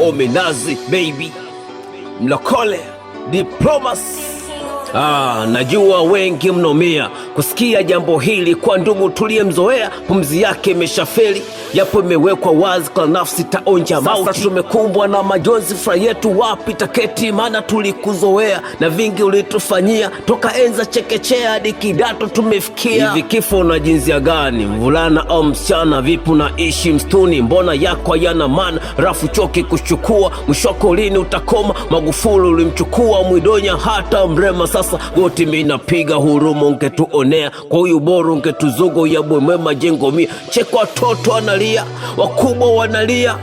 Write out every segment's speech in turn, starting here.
Ominazi baby Mlokole Diplomacy. Najua wengi mnomia kusikia jambo hili, kwa ndugu tuliyemzoea pumzi yake imeshafeli, yapo imewekwa wazi kwa nafsi taonja mauti. Sasa tumekumbwa na majonzi, furaha yetu wapi taketi? Maana tulikuzoea na vingi ulitufanyia, toka enza chekechea hadi kidato tumefikia. Hivi kifo na jinsia gani, mvulana au msichana? Vipi unaishi mstuni, mbona yako hayana maana? Rafu choki kuchukua, mwishoko lini utakoma? Magufuli ulimchukua Mwidonya hata Mrema. Sasa goti minapiga huruma, ungetuonea kwa huyu bora, ungetuzugo ya Bwemwema jengo mia. Cheko watoto wanalia, wakubwa wanalia,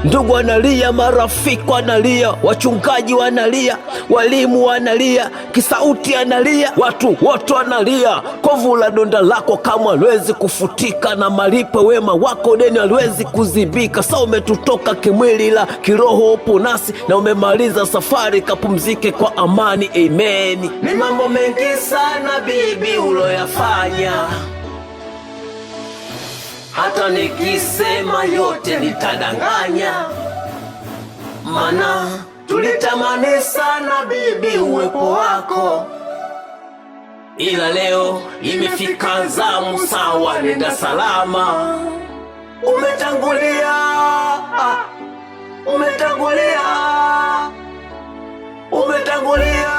ndugu wanalia, marafiki wanalia, wachungaji wanalia, walimu wanalia, kisauti analia, watu wote wanalia. Kovu la donda lako kama haliwezi kufutika, na malipo wema wako deni haliwezi kuzibika. Sasa umetutoka kimwili la kiroho upo nasi, na umemaliza safari, kapumzike kwa amani, amen. Ni mambo mengi sana bibi uloyafanya, hata nikisema yote nitadanganya. Mana tulitamani sana bibi uwepo wako, ila leo imefika zamu, sawa nenda salama. Umetangulia, umetangulia, umetangulia.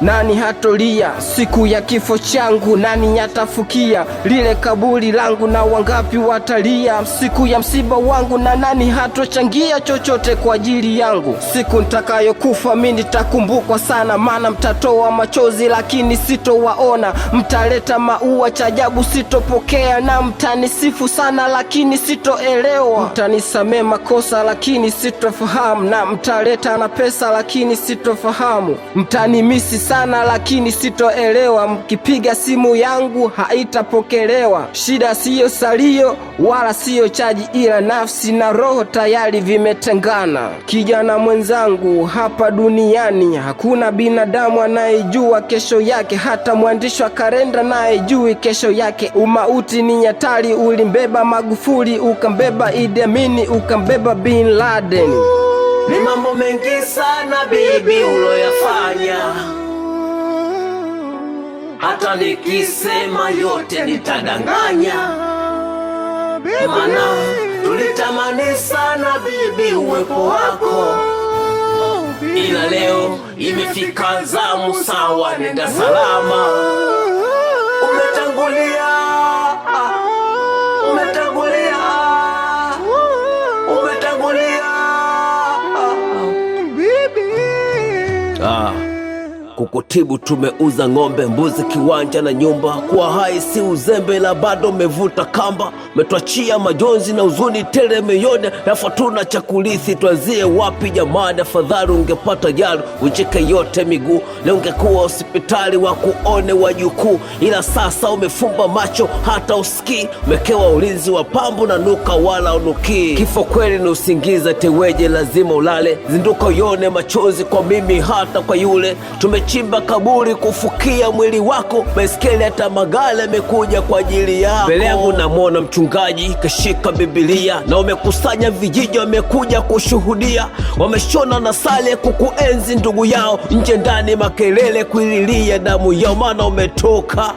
Nani hatolia siku ya kifo changu? Nani yatafukia lile kaburi langu? Na wangapi watalia siku ya msiba wangu? Na nani hatochangia chochote kwa ajili yangu? Siku nitakayokufa mimi nitakumbukwa sana, maana mtatoa machozi lakini sitowaona, mtaleta maua cha ajabu sitopokea, na mtanisifu sana lakini sitoelewa, mtanisamee makosa lakini sitofahamu, na mtaleta na pesa lakini sitofahamu, mtanimisi sana lakini sitoelewa, mkipiga simu yangu haitapokelewa. Shida siyo salio wala siyo chaji, ila nafsi na roho tayari vimetengana. Kijana mwenzangu, hapa duniani hakuna binadamu anayejua kesho yake, hata mwandishi wa kalenda naye jui kesho yake. Umauti ni nyatari, ulimbeba Magufuli, ukambeba Idi Amin, ukambeba Bin Laden. Ni mambo mengi sana bibi uloyafanya, hata nikisema yote nitadanganya. Mana tulitamani sana bibi uwepo wako, ila leo imefika zamu, sawa nenda salama. Umetangulia, umetangulia, umetangulia bibi. Kukutibu tumeuza ng'ombe, mbuzi, kiwanja na nyumba. Kuwa hai si uzembe, la bado mevuta kamba. Metuachia majonzi na uzuni tele meyone, na fatuna cha kurithi twazie wapi jamani? Afadhali ungepata jalo unjike yote miguu, na ungekuwa hospitali wa kuone wajukuu, ila sasa umefumba macho hata usikii. Umekewa ulinzi wa pambu na nuka wala unukii. Kifo kweli ni usingiza, teweje lazima ulale. Zinduka uyone machozi kwa mimi hata kwa yule. Tumechimba kaburi kufukia mwili wako, baiskeli hata magala yamekuja kwa ajili yako. Mbele yangu namwona mchungaji kashika Biblia, na wamekusanya vijiji wamekuja kushuhudia. Wameshona na sale kukuenzi ndugu yao, nje ndani makelele kuililia damu yao. Maana umetoka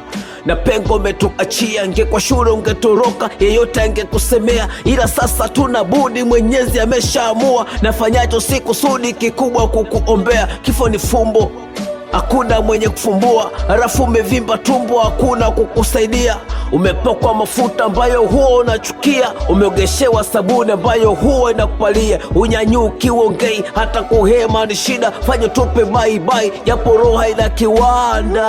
na pengo umetuachia, ngekwa shule ungetoroka, yeyote angekusemea, ila sasa tuna budi, Mwenyezi ameshaamua. Nafanyacho si kusudi, kikubwa kukuombea. Kifo ni fumbo, hakuna mwenye kufumbua, halafu umevimba tumbo, hakuna kukusaidia. Umepakwa mafuta ambayo huwa unachukia, umeogeshewa sabuni ambayo huwa inakupalia. Unyanyuki uongei, hata kuhema ni shida, fanya tupe bye bye, japo roho ina kiwanda.